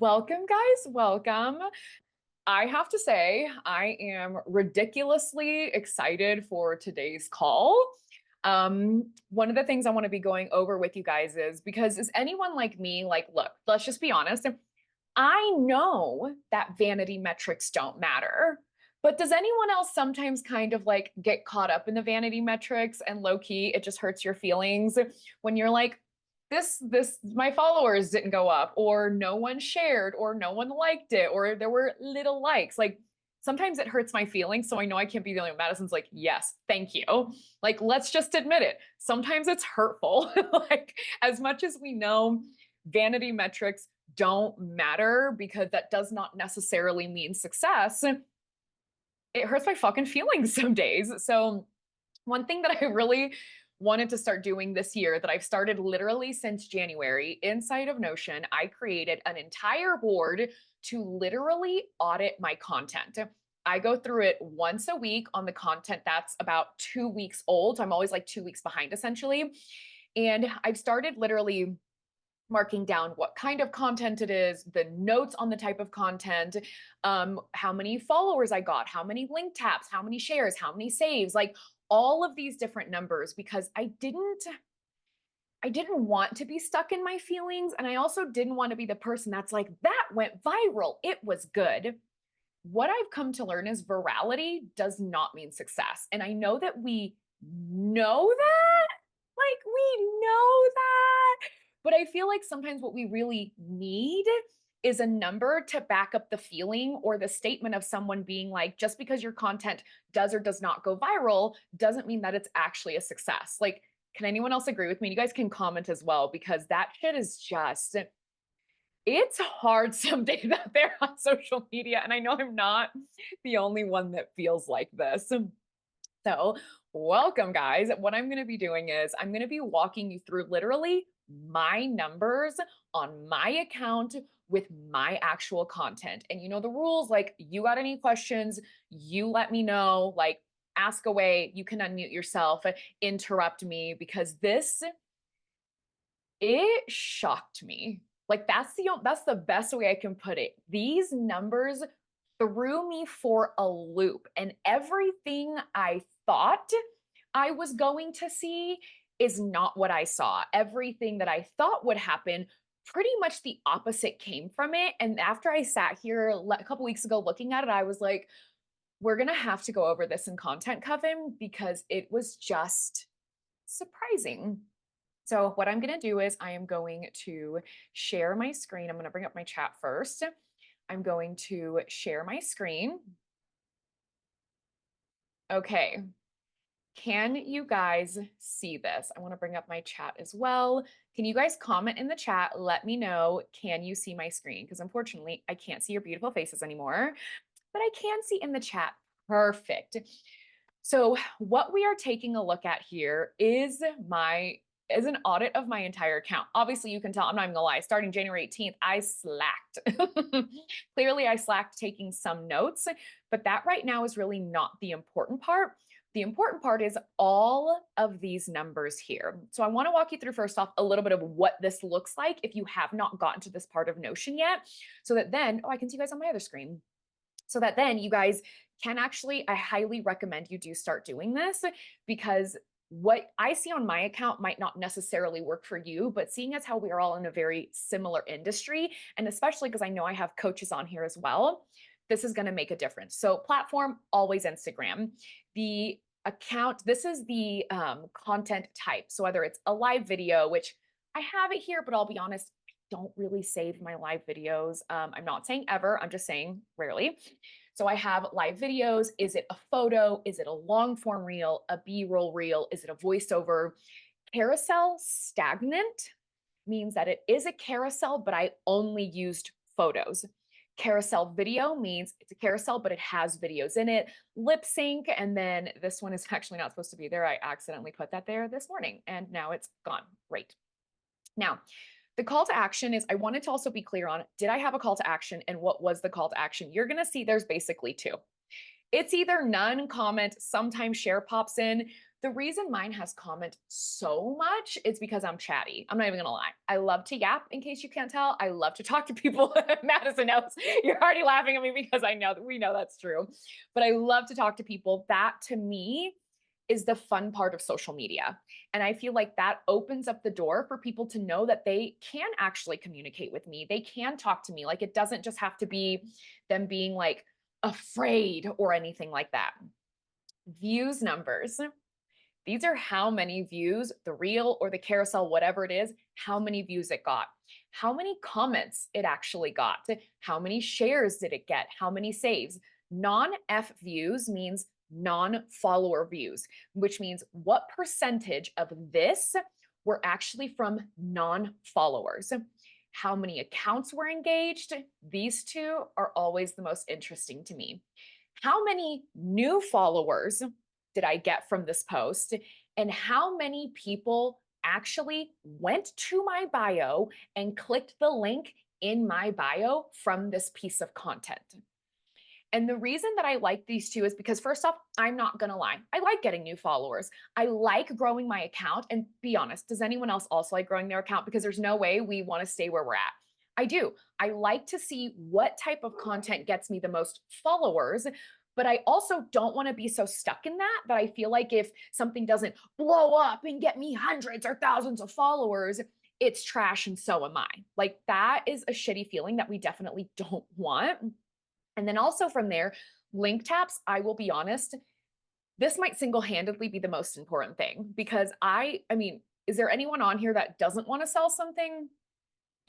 Welcome, guys. Welcome. I have to say, I am ridiculously excited for today's call. One of the things I want to be going over with you guys is anyone like me, like, look, let's just be honest. I know that vanity metrics don't matter, but does anyone else sometimes kind of like get caught up in the vanity metrics and low key, it just hurts your feelings when you're like, my followers didn't go up, or no one shared, or no one liked it, or there were little likes. Like sometimes it hurts my feelings. So I know I can't be the only one. Madison's like, yes, thank you. Like, let's just admit it. Sometimes it's hurtful. Like, as much as we know vanity metrics don't matter because that does not necessarily mean success, it hurts my fucking feelings some days. So one thing that I really wanted to start doing this year that I've started literally since January inside of Notion, I created an entire board to literally audit my content. I go through it once a week on the content that's about 2 weeks old. I'm always like 2 weeks behind essentially. And I've started literally marking down what kind of content it is, the notes on the type of content, how many followers I got, how many link taps, how many shares, how many saves, like all of these different numbers, because I didn't want to be stuck in my feelings. And I also didn't want to be the person that's like, that went viral, it was good. What I've come to learn is virality does not mean success. And I know that we know that, like we know that, but I feel like sometimes what we really need is a number to back up the feeling or the statement of someone being like, just because your content does or does not go viral doesn't mean that it's actually a success. Like, can anyone else agree with me? You guys can comment as well, because that shit is just, it's hard some days out there on social media. And I know I'm not the only one that feels like this. So, welcome, guys. What I'm going to be doing is I'm going to be walking you through literally my numbers on my account with my actual content. And you know the rules, like, you got any questions, you let me know, like, ask away, you can unmute yourself, interrupt me, because it shocked me. Like that's the best way I can put it. These numbers threw me for a loop, and everything I thought I was going to see is not what I saw. Everything that I thought would happen, pretty much the opposite came from it. And after I sat here a couple weeks ago looking at it, I was like, we're going to have to go over this in Content Coven because it was just surprising. So what I'm going to do is I am going to share my screen. I'm going to bring up my chat first. I'm going to share my screen. Okay. Can you guys see this? I want to bring up my chat as well. Can you guys comment in the chat? Let me know, can you see my screen? Because unfortunately, I can't see your beautiful faces anymore, but I can see in the chat. Perfect. So what we are taking a look at here is an audit of my entire account. Obviously, you can tell, I'm not even gonna lie, starting January 18th, I slacked. Clearly, I slacked taking some notes, but that right now is really not the important part. The important part is all of these numbers here. So I wanna walk you through first off a little bit of what this looks like if you have not gotten to this part of Notion yet, so that then, oh, I can see you guys on my other screen. So that then you guys can actually, I highly recommend you do start doing this, because what I see on my account might not necessarily work for you, but seeing as how we are all in a very similar industry, and especially because I know I have coaches on here as well, this is going to make a difference. So platform, always Instagram. The account, this is the content type. So whether it's a live video, which I have it here, but I'll be honest, I don't really save my live videos. I'm not saying ever, I'm just saying rarely. So I have live videos. Is it a photo? Is it a long form reel, a B-roll reel? Is it a voiceover? Carousel stagnant means that it is a carousel, but I only used photos. Carousel video means it's a carousel, but it has videos in it. Lip sync, and then this one is actually not supposed to be there. I accidentally put that there this morning, and now it's gone. Great. Now, the call to action is, I wanted to also be clear on, did I have a call to action and what was the call to action? You're going to see there's basically two. It's either none, comment, sometimes share pops in. The reason mine has comment so much is because I'm chatty. I'm not even gonna lie. I love to yap, in case you can't tell. I love to talk to people. Madison knows. You're already laughing at me because I know that we know that's true. But I love to talk to people. That to me is the fun part of social media. And I feel like that opens up the door for people to know that they can actually communicate with me. They can talk to me. Like it doesn't just have to be them being like afraid or anything like that. Views numbers. These are how many views, the reel or the carousel, whatever it is, how many views it got, how many comments it actually got, how many shares did it get, how many saves. Non-F views means non-follower views, which means what percentage of this were actually from non-followers. How many accounts were engaged? These two are always the most interesting to me. How many new followers did I get from this post? And how many people actually went to my bio and clicked the link in my bio from this piece of content? And the reason that I like these two is because, first off, I'm not gonna lie, I like getting new followers. I like growing my account. And be honest, does anyone else also like growing their account? Because there's no way we wanna stay where we're at. I do. I like to see what type of content gets me the most followers, but I also don't want to be so stuck in that I feel like if something doesn't blow up and get me hundreds or thousands of followers, it's trash and so am I. Like that is a shitty feeling that we definitely don't want. And then also from there, link taps, I will be honest, this might single-handedly be the most important thing because I mean, is there anyone on here that doesn't want to sell something?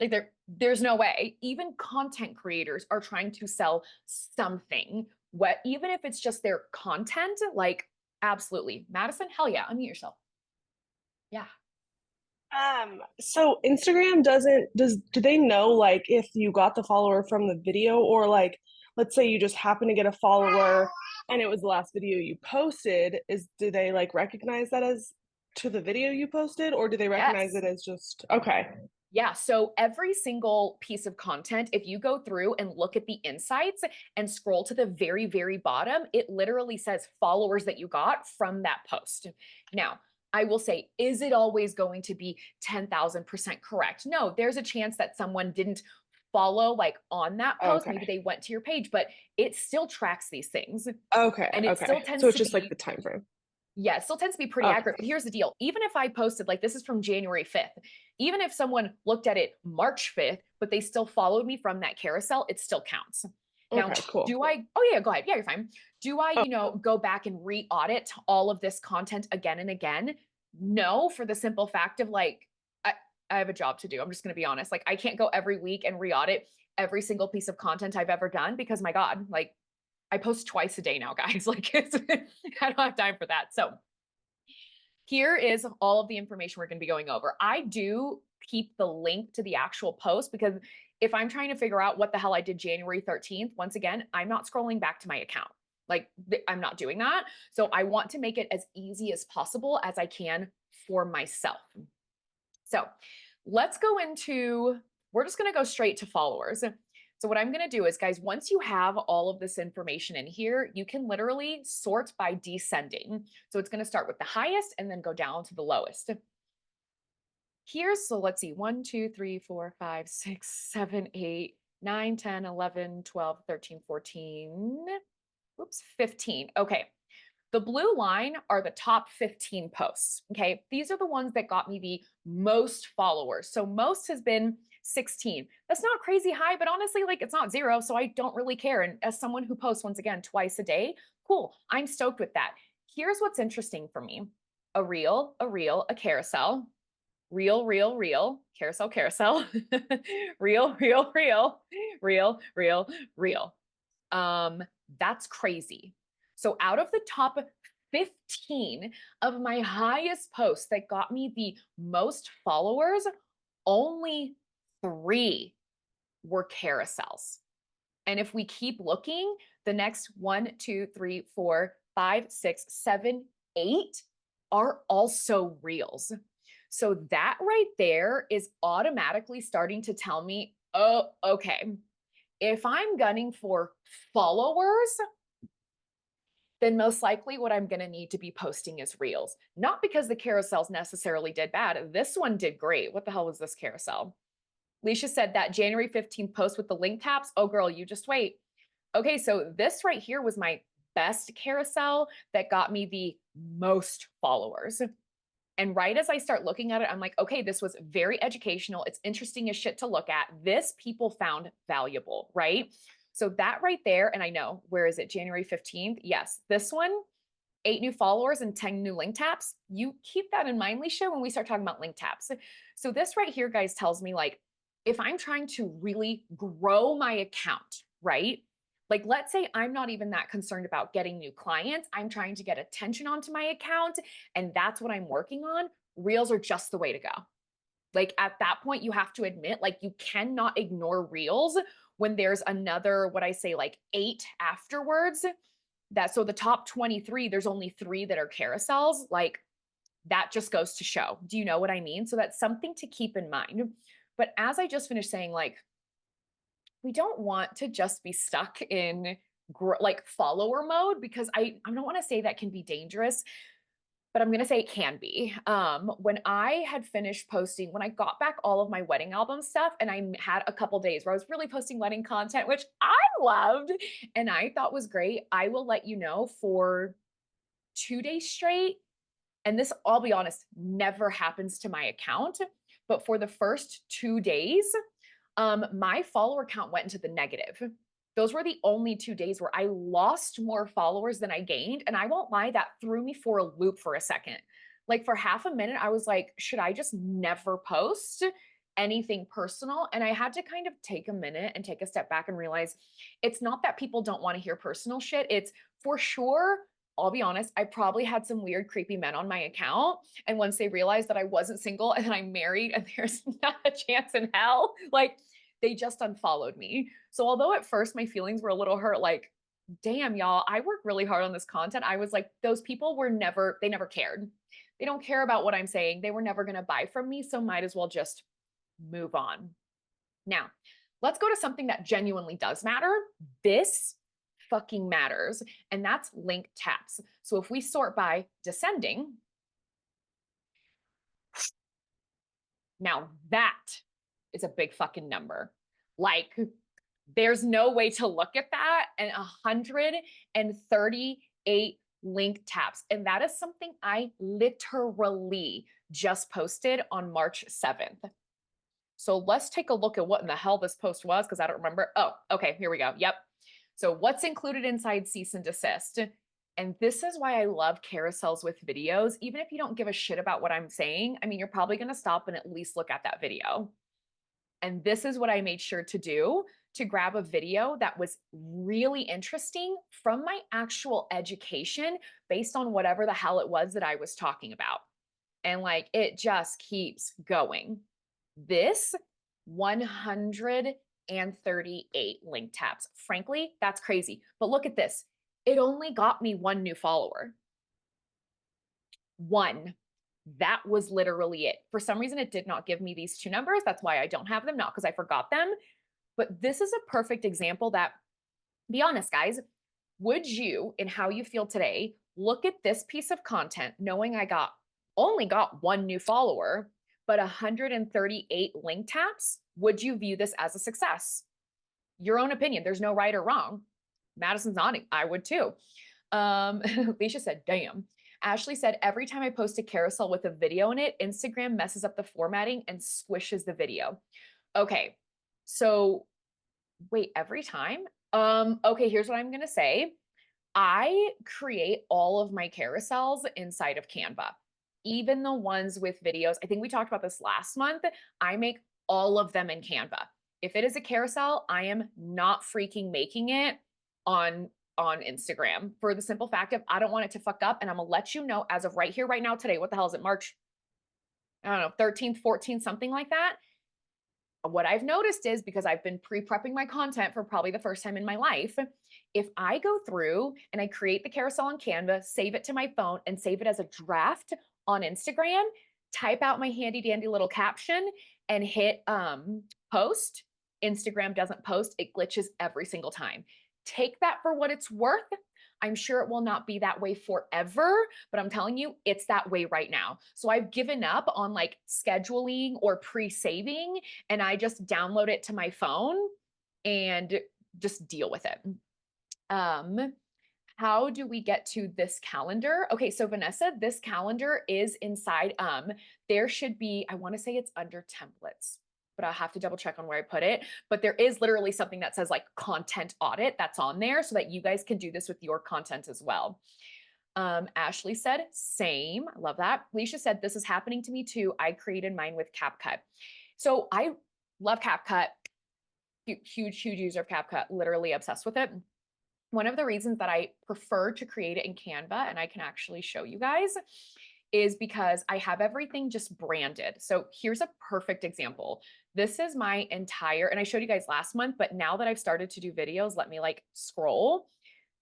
Like there's no way. Even content creators are trying to sell something. What even if it's just their content, like absolutely. Madison, hell yeah, unmute yourself. Yeah. So Instagram do they know like if you got the follower from the video or like let's say you just happen to get a follower and it was the last video you posted, do they like recognize that as to the video you posted or do they recognize Yes. it as just okay. Yeah, so every single piece of content, if you go through and look at the insights and scroll to the very, very bottom, it literally says followers that you got from that post. Now, I will say, is it always going to be 10,000% correct? No, there's a chance that someone didn't follow like on that post. Maybe Okay. they went to your page, but it still tracks these things. Okay. And it still Okay. So tends it's to just like be the time frame. yeah, it still tends to be pretty accurate. But Okay. here's the deal. Even if I posted, like this is from January 5th, even if someone looked at it March 5th, but they still followed me from that carousel, it still counts. Now, Okay, cool. do I, oh yeah, go ahead. Yeah, you're fine. Do I, Oh, go back and re-audit all of this content again and again? No, for the simple fact of like, I, I have a job to do. I'm just going to be honest. Like, I can't go every week and re-audit every single piece of content I've ever done because my God, like, I post twice a day now, guys. Like, I don't have time for that. So, here is all of the information we're going to be going over. I do keep the link to the actual post because if I'm trying to figure out what the hell I did January 13th, once again, I'm not scrolling back to my account. Like I'm not doing that. So I want to make it as easy as possible as I can for myself. So let's go into, we're just going to go straight to followers. So what I'm going to do is, guys, once you have all of this information in here, you can literally sort by descending. So it's going to start with the highest and then go down to the lowest. Here's, so let's see, 1, 2, 3, 4, 5, 6, 7, 8, 9, 10, 11, 12, 13, 14, oops, 15. Okay. The blue line are the top 15 posts. Okay. These are the ones that got me the most followers. So most has been 16. That's not crazy high, but honestly, like it's not zero. So I don't really care. And as someone who posts once again twice a day, cool. I'm stoked with that. Here's what's interesting for me a reel, a carousel, reel, reel, reel, carousel, carousel, reel, reel, reel, reel, reel, reel. That's crazy. So out of the top 15 of my highest posts that got me the most followers, only 3 were carousels. And if we keep looking, the next 1, 2, 3, 4, 5, 6, 7, 8 are also reels. So that right there is automatically starting to tell me, oh, okay, if I'm gunning for followers, then most likely what I'm going to need to be posting is reels. Not because the carousels necessarily did bad. This one did great. What the hell was this carousel? Leisha said that January 15th post with the link taps. Oh, girl, you just wait. Okay, so this right here was my best carousel that got me the most followers. And right as I start looking at it, I'm like, okay, this was very educational. It's interesting as shit to look at. This people found valuable, right? So that right there, and I know, where is it? January 15th? Yes, this one, 8 new followers and 10 new link taps. You keep that in mind, Leisha, when we start talking about link taps. So this right here, guys, tells me like, if I'm trying to really grow my account, right? Like, let's say I'm not even that concerned about getting new clients. I'm trying to get attention onto my account, and that's what I'm working on. Reels are just the way to go. Like, at that point, you have to admit, like, you cannot ignore reels when there's another, what I say, like 8 afterwards. That so the top 23, there's only 3 that are carousels. Like, that just goes to show. Do you know what I mean? So that's something to keep in mind. But as I just finished saying, like, we don't want to just be stuck in like follower mode, because I don't want to say that can be dangerous, but I'm going to say it can be. When I had finished posting, when I got back all of my wedding album stuff, and I had a couple days where I was really posting wedding content, which I loved and I thought was great. I will let you know, for 2 days straight, and this, I'll be honest, never happens to my account, but for the first 2 days, my follower count went into the negative. Those were the only 2 days where I lost more followers than I gained. And I won't lie, that threw me for a loop for a second. Like, for half a minute, I was like, should I just never post anything personal? And I had to kind of take a minute and take a step back and realize it's not that people don't want to hear personal shit. It's for sure, I'll be honest, I probably had some weird, creepy men on my account. And once they realized that I wasn't single and I'm married and there's not a chance in hell, like, they just unfollowed me. So although at first my feelings were a little hurt, like, damn, y'all, I worked really hard on this content. I was like, those people were never, they never cared. They don't care about what I'm saying. They were never going to buy from me. So might as well just move on. Now, let's go to something that genuinely does matter. This fucking matters. And that's link taps. So if we sort by descending, now that is a big fucking number. Like, there's no way to look at that. And 138 link taps. And that is something I literally just posted on March 7th. So let's take a look at what in the hell this post was, because I don't remember. Oh, okay, here we go. Yep. So what's included inside cease and desist? And this is why I love carousels with videos. Even if you don't give a shit about what I'm saying, I mean, you're probably going to stop and at least look at that video. And this is what I made sure to do, to grab a video that was really interesting from my actual education based on whatever the hell it was that I was talking about. And like, it just keeps going. This 138 link taps. Frankly, that's crazy. But look at this. It only got me 1 new follower. 1. That was literally it. For some reason, it did not give me these 2 numbers. That's why I don't have them, not because I forgot them. But this is a perfect example that, be honest, guys, would you, in how you feel today, look at this piece of content knowing I only got 1 new follower, but 138 link taps? Would you view this as a success? Your own opinion. There's no right or wrong. Madison's nodding. I would too. Leisha said, damn. Ashley said, every time I post a carousel with a video in it, Instagram messes up the formatting and squishes the video. Okay, so wait, every time? Okay, here's what I'm gonna say. I create all of my carousels inside of Canva, even the ones with videos. I think we talked about this last month. I make all of them in Canva. If it is a carousel, I am not freaking making it on Instagram, for the simple fact of I don't want it to fuck up. And I'm gonna let you know as of right here, right now, today, what the hell is it, March, I don't know, 13th, 14th, something like that. What I've noticed is, because I've been pre-prepping my content for probably the first time in my life, if I go through and I create the carousel on Canva, save it to my phone and save it as a draft on Instagram, type out my handy dandy little caption and hit post, Instagram doesn't post. It glitches every single time. Take that for what it's worth. I'm sure it will not be that way forever, but I'm telling you, it's that way right now. So I've given up on like scheduling or pre-saving, and I just download it to my phone and just deal with it. Um, how do we get to this calendar? Okay, so Vanessa, this calendar is inside. There should be, I want to say it's under templates, but I'll have to double check on where I put it. But there is literally something that says like content audit that's on there so that you guys can do this with your content as well. Ashley said, same. I love that. Leisha said, this is happening to me too. I created mine with CapCut. So I love CapCut. Huge user of CapCut, literally obsessed with it. One of the reasons that I prefer to create it in Canva, and I can actually show you guys, is because I have everything just branded. So here's a perfect example. This is my entire, and I showed you guys last month, but now that I've started to do videos, let me like scroll.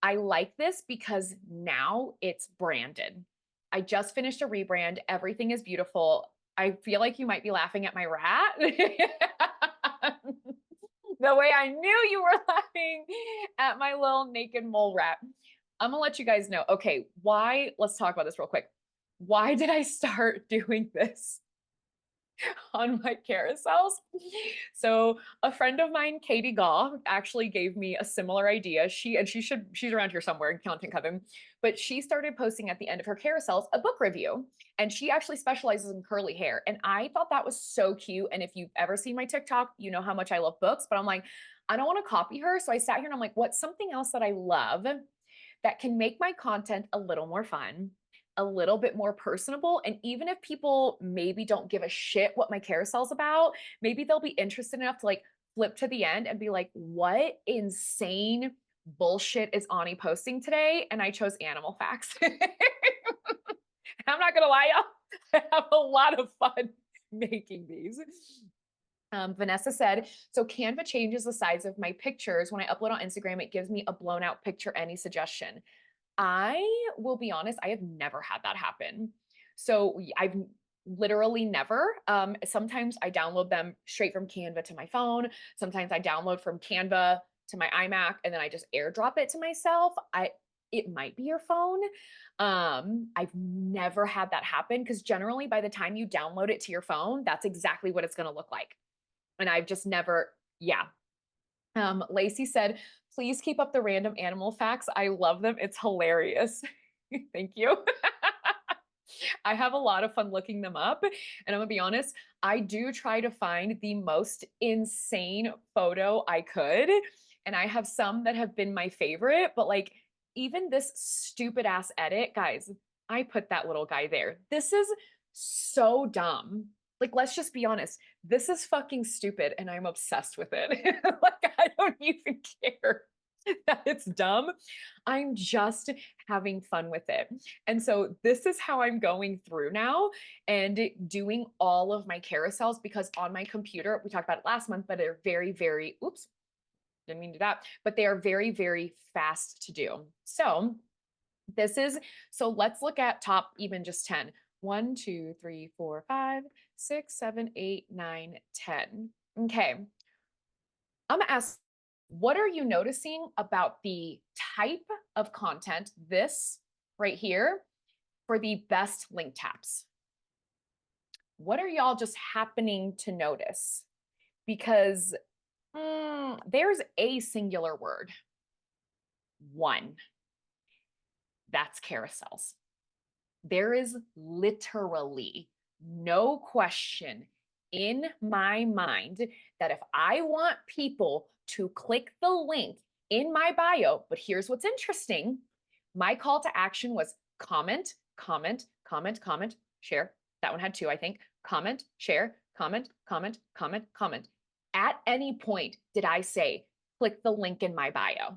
I like this because now it's branded. I just finished a rebrand. Everything is beautiful. I feel like you might be laughing at my rat. The way I knew you were laughing at my little naked mole rat. I'm gonna let you guys know. Okay, why? Let's talk about this real quick. Why did I start doing this on my carousels? So a friend of mine, Katie Gaw, actually gave me a similar idea. She's around here somewhere in Content Coven, but she started posting at the end of her carousels a book review. And she actually specializes in curly hair. And I thought that was so cute. And if you've ever seen my TikTok, you know how much I love books, but I'm like, I don't want to copy her. So I sat here and I'm like, what's something else that I love that can make my content a little more fun, a little bit more personable? And even if people maybe don't give a shit what my carousel's about, maybe they'll be interested enough to like flip to the end and be like, what insane bullshit is Ani posting today? And I chose animal facts. I'm not gonna lie, y'all, I have a lot of fun making these. Vanessa said, so Canva changes the size of my pictures. When I upload on Instagram, it gives me a blown out picture. Any suggestion? I will be honest, I have never had that happen. So I've literally never. Sometimes I download them straight from Canva to my phone. Sometimes I download from Canva to my iMac and then I just airdrop it to myself. It might be your phone. I've never had that happen because generally by the time you download it to your phone, that's exactly what it's going to look like. And I've just never, yeah. Lacey said, please keep up the random animal facts. I love them. It's hilarious. Thank you. I have a lot of fun looking them up. And I'm gonna be honest, I do try to find the most insane photo I could. And I have some that have been my favorite, but like even this stupid ass edit, guys, I put that little guy there. This is so dumb. Like, let's just be honest. This is fucking stupid and I'm obsessed with it. Like, I don't even care that it's dumb. I'm just having fun with it. And so this is how I'm going through now and doing all of my carousels because on my computer, we talked about it last month, but they're very, oops, didn't mean to do that, but they are very fast to do. So so let's look at top even just 10. 1, 2, 3, 4, 5, 6, 7, 8, 9, 10. Okay. I'm gonna ask, what are you noticing about the type of content, this right here, for the best link taps? What are y'all just happening to notice? Because there's a singular word, one. That's carousels. There is literally no question in my mind that if I want people to click the link in my bio, but here's what's interesting. My call to action was comment, share. That one had 2, I think. Comment, share, comment. At any point did I say, click the link in my bio?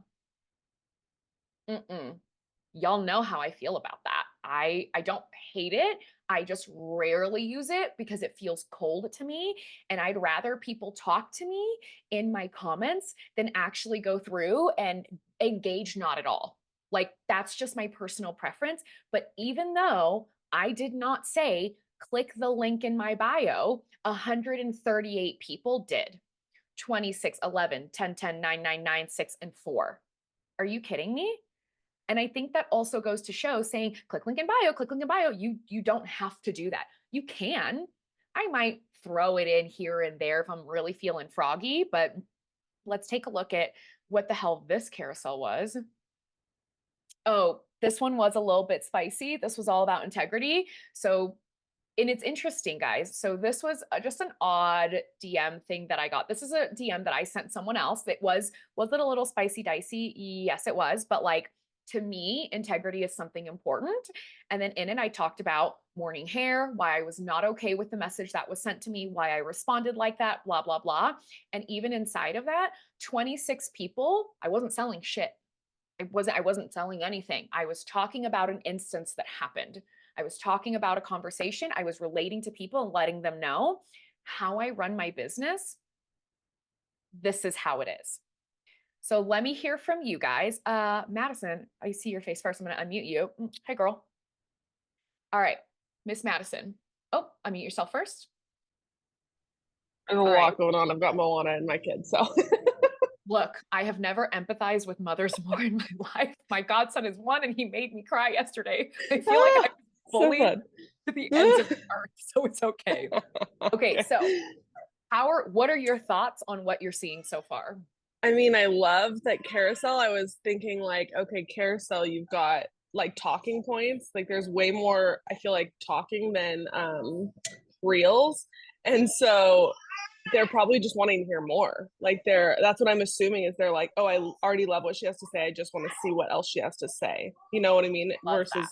Y'all know how I feel about that. I don't hate it. I just rarely use it because it feels cold to me. And I'd rather people talk to me in my comments than actually go through and engage not at all. Like that's just my personal preference. But even though I did not say, click the link in my bio, 138 people did. 26, 11, 10, 10, 9, 9, 9, 6, and 4. Are you kidding me? And I think that also goes to show saying, click link in bio, click link in bio. You don't have to do that. You can. I might throw it in here and there if I'm really feeling froggy, but let's take a look at what the hell this carousel was. Oh, this one was a little bit spicy. This was all about integrity. So, and it's interesting, guys. So this was just an odd DM thing that I got. This is a DM that I sent someone else. Was it a little spicy dicey? Yes, it was. But like, to me, integrity is something important. And then in it, I talked about morning hair, why I was not okay with the message that was sent to me, why I responded like that, blah, blah, blah. And even inside of that, 26 people, I wasn't selling shit. I wasn't selling anything. I was talking about an instance that happened. I was talking about a conversation. I was relating to people and letting them know how I run my business. This is how it is. So let me hear from you guys. Madison, I see your face first. I'm going to unmute you. Hey, girl. All right, Miss Madison. Oh, unmute yourself first. There's a All right. lot going on. I've got Moana and my kids, so. Look, I have never empathized with mothers more in my life. My godson is one and he made me cry yesterday. I feel like I'm fully to the ends of the earth, so it's okay. Okay, so what are your thoughts on what you're seeing so far? I mean, I love that carousel. I was thinking like, okay, carousel, you've got like talking points. Like there's way more, I feel like talking than reels. And so they're probably just wanting to hear more. Like that's what I'm assuming is they're like, oh, I already love what she has to say. I just want to see what else she has to say. You know what I mean? Love Versus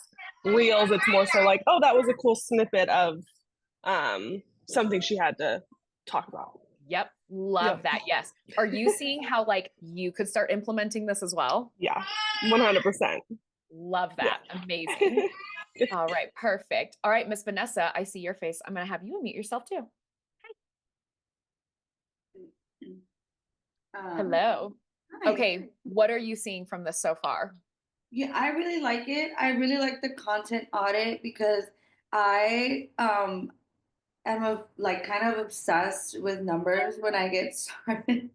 that. reels, it's more so like, oh, that was a cool snippet of something she had to talk about. Yep, love that. Yes. Are you seeing how like you could start implementing this as well? Yeah, 100%. Love that. Yeah. Amazing. All right, perfect. All right, Miss Vanessa, I see your face. I'm going to have you unmute yourself too. Hello. Hi. Okay, what are you seeing from this so far? Yeah, I really like it. I really like the content audit because I am like kind of obsessed with numbers when I get started.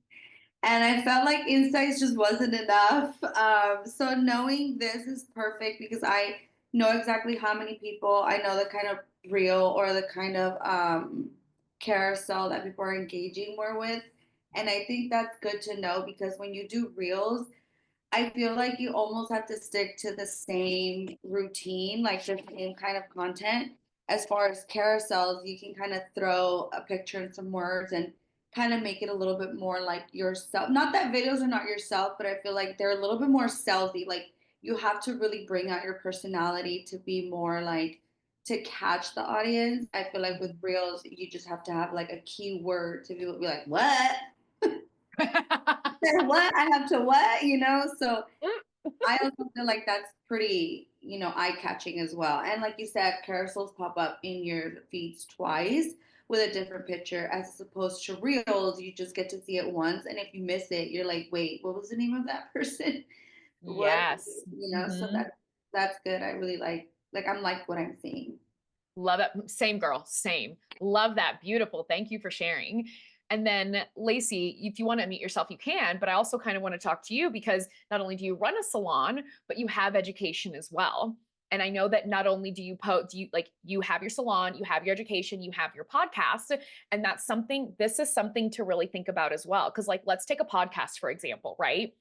And I felt like insights just wasn't enough. So knowing this is perfect because I know exactly how many people, I know the kind of reel or the kind of carousel that people are engaging more with. And I think that's good to know because when you do reels, I feel like you almost have to stick to the same routine, like the same kind of content. As far as carousels, you can kind of throw a picture and some words and kind of make it a little bit more like yourself. Not that videos are not yourself, but I feel like they're a little bit more stealthy. Like you have to really bring out your personality to be more like to catch the audience. I feel like with reels, you just have to have like a keyword to be like, what? What? I have to what? So I also feel like that's pretty, eye catching as well. And like you said, carousels pop up in your feeds twice with a different picture as opposed to reels. You just get to see it once. And if you miss it, you're like, wait, what was the name of that person? What, Yes. so that's good. I really I'm like what I'm seeing. Love it. Same girl, same. Love that. Beautiful. Thank you for sharing. And then Lacey, if you want to meet yourself, you can, but I also kind of want to talk to you because not only do you run a salon, but you have education as well. And I know that not only do you have your salon, you have your education, you have your podcast, and this is something to really think about as well. Cause like, let's take a podcast, for example, right?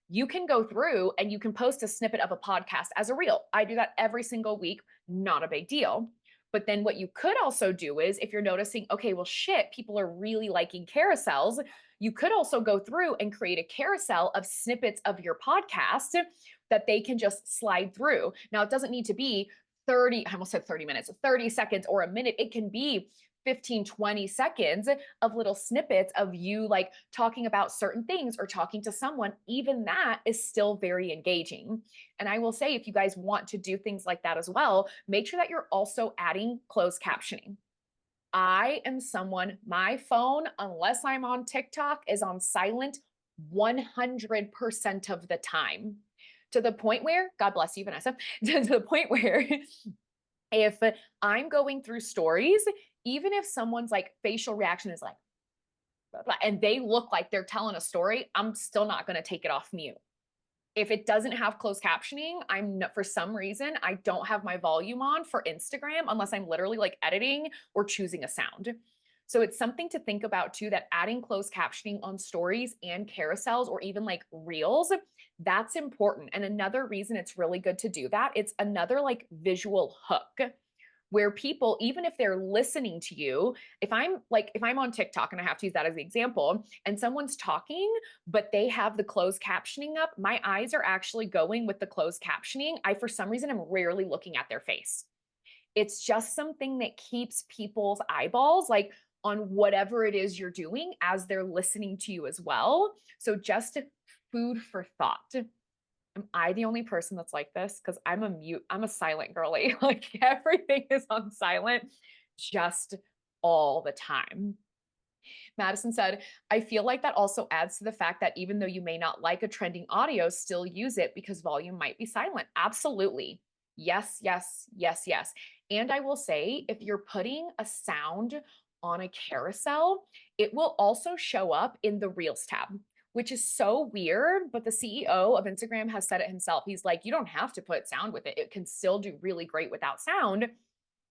You can go through and you can post a snippet of a podcast as a reel. I do that every single week. Not a big deal. But then what you could also do is if you're noticing, okay, well, shit, people are really liking carousels, you could also go through and create a carousel of snippets of your podcast that they can just slide through. Now, it doesn't need to be 30, I almost said 30 minutes, 30 seconds or a minute. It can be 15, 20 seconds of little snippets of you like talking about certain things or talking to someone. Even that is still very engaging. And I will say, if you guys want to do things like that as well, make sure that you're also adding closed captioning. I am someone, my phone, unless I'm on TikTok, is on silent 100% of the time. To the point where, God bless you, Vanessa, to the point where if I'm going through stories, even if someone's like facial reaction is like, blah, blah, and they look like they're telling a story, I'm still not going to take it off mute. If it doesn't have closed captioning, for some reason, I don't have my volume on for Instagram unless I'm literally like editing or choosing a sound. So it's something to think about too, that adding closed captioning on stories and carousels or even like reels, that's important. And another reason it's really good to do that, it's another like visual hook where people, even if they're listening to you, if I'm on TikTok and I have to use that as the example, and someone's talking, but they have the closed captioning up, my eyes are actually going with the closed captioning. For some reason, I'm rarely looking at their face. It's just something that keeps people's eyeballs like on whatever it is you're doing as they're listening to you as well. So just food for thought. Am I the only person that's like this? Because I'm a silent girly. Like everything is on silent just all the time. Madison said, I feel like that also adds to the fact that even though you may not like a trending audio, still use it because volume might be silent. Absolutely. Yes, yes, yes, yes. And I will say, if you're putting a sound on a carousel, it will also show up in the Reels tab, which is so weird. But the CEO of Instagram has said it himself. He's like, you don't have to put sound with it. It can still do really great without sound,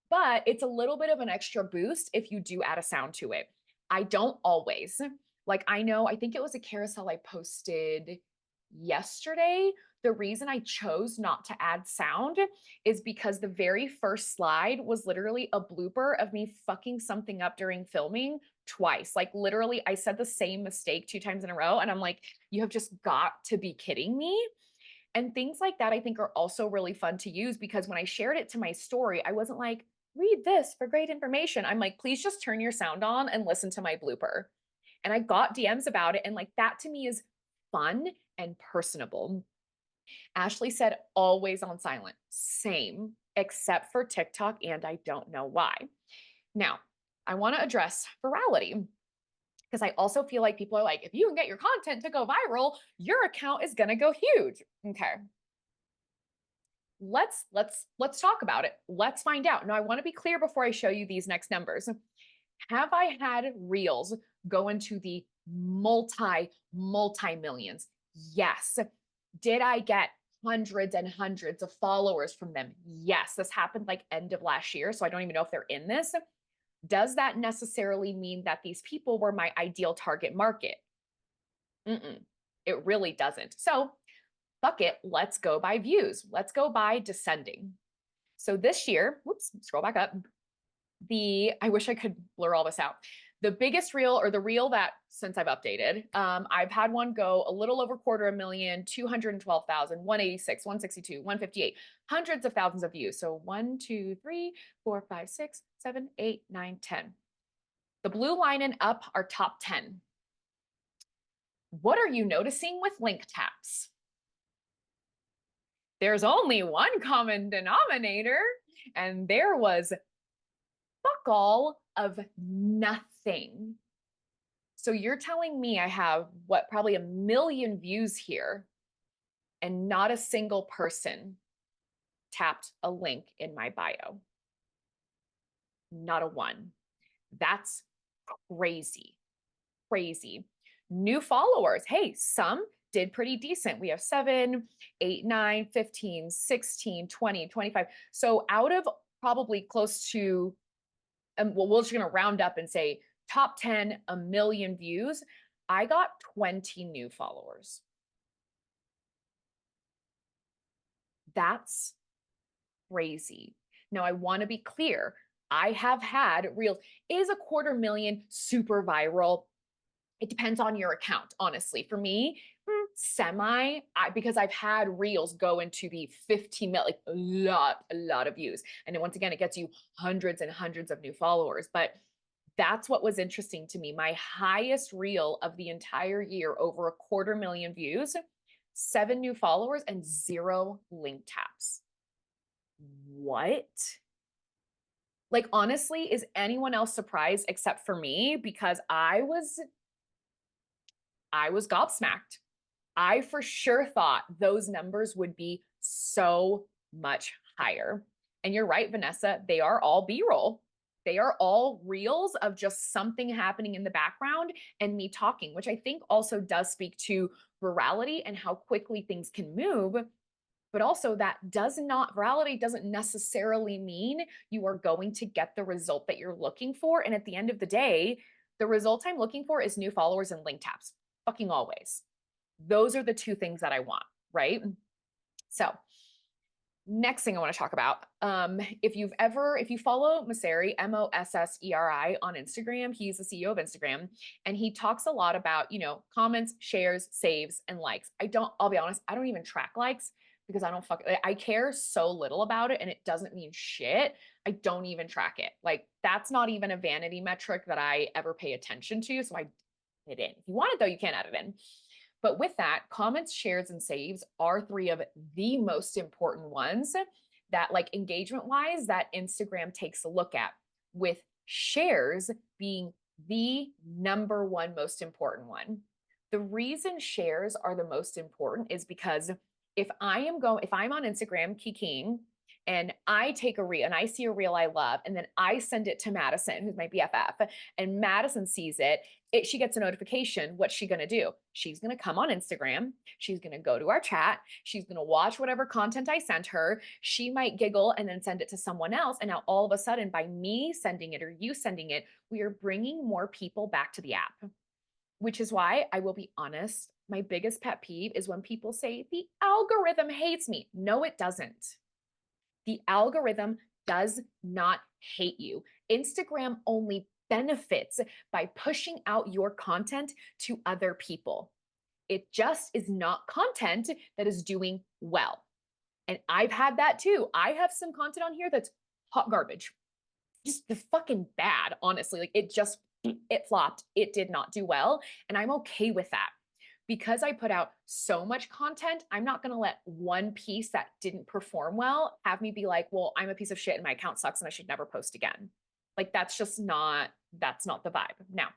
but it's a little bit of an extra boost if you do add a sound to it. I don't always. Like, I think it was a carousel I posted yesterday. The reason I chose not to add sound is because the very first slide was literally a blooper of me fucking something up during filming twice. Like, literally, I said the same mistake 2 times in a row. And I'm like, you have just got to be kidding me. And things like that, I think, are also really fun to use because when I shared it to my story, I wasn't like, read this for great information. I'm like, please just turn your sound on and listen to my blooper. And I got DMs about it. And like that to me is fun and personable. Ashley said, always on silent. Same, except for TikTok. And I don't know why. Now, I want to address virality because I also feel like people are like, if you can get your content to go viral, your account is going to go huge. Okay. Let's talk about it. Let's find out. Now, I want to be clear before I show you these next numbers. Have I had reels go into the multi millions? Yes. Did I get hundreds and hundreds of followers from them? Yes. This happened like end of last year, so I don't even know if they're in this. Does that necessarily mean that these people were my ideal target market? It really doesn't. So fuck it, let's go by views. Let's go by descending. So this year, whoops, scroll back up. I wish I could blur all this out. The biggest reel, or the reel that since I've updated, I've had one go a little over 250,000, 212,000, 186, 162, 158, hundreds of thousands of views. So 1, 2, 3, 4, 5, 6, 7, 8, 9, 10. The blue line and up are top 10. What are you noticing with link taps? There's only one common denominator, and there was fuck all of nothing. So you're telling me I have probably 1 million views here, and not a single person tapped a link in my bio. Not a one. That's crazy, crazy. New followers. Hey, some did pretty decent. We have 7, 8, 9, 15, 16, 20, 25. So out of probably close to, well, we're just going to round up and say top 10, 1 million views. I got 20 new followers. That's crazy. Now, I want to be clear. I have had reels. Is a 250,000 super viral? It depends on your account, honestly. For me, because I've had reels go into the 15 million, like a lot of views. And then once again, it gets you hundreds and hundreds of new followers. But that's what was interesting to me. My highest reel of the entire year, over 250,000 views, 7 new followers, and 0 link taps. What? Like, honestly, is anyone else surprised except for me? Because I was gobsmacked. I for sure thought those numbers would be so much higher. And you're right, Vanessa, they are all B-roll. They are all reels of just something happening in the background and me talking, which I think also does speak to virality and how quickly things can move. But also that virality doesn't necessarily mean you are going to get the result that you're looking for. And at the end of the day, the result I'm looking for is new followers and link taps, fucking always. Those are the two things that I want, right? So next thing I want to talk about, if you follow Mosseri, Mosseri on Instagram, he's the CEO of Instagram, and he talks a lot about, comments, shares, saves, and likes. I'll be honest, I don't even track likes because I care so little about it and it doesn't mean shit. I don't even track it. Like that's not even a vanity metric that I ever pay attention to. So I add it in. If you want it though, you can add it in. But with that, comments, shares, and saves are three of the most important ones that, like engagement wise, that Instagram takes a look at, with shares being the number one most important one. The reason shares are the most important is because if I'm on Instagram kikiing and I take a reel and I see a reel I love, and then I send it to Madison, who's my BFF, and Madison sees it, she gets a notification. What's she going to do? She's going to come on Instagram. She's going to go to our chat. She's going to watch whatever content I sent her. She might giggle and then send it to someone else. And now all of a sudden, by me sending it or you sending it, we are bringing more people back to the app, which is why I will be honest. My biggest pet peeve is when people say the algorithm hates me. No, it doesn't. The algorithm does not hate you. Instagram only benefits by pushing out your content to other people. It just is not content that is doing well. And I've had that too. I have some content on here that's hot garbage. Just the fucking bad, honestly. Like it flopped. It did not do well. And I'm okay with that. Because I put out so much content, I'm not going to let one piece that didn't perform well have me be like, well, I'm a piece of shit and my account sucks and I should never post again. Like that's not the vibe. Now,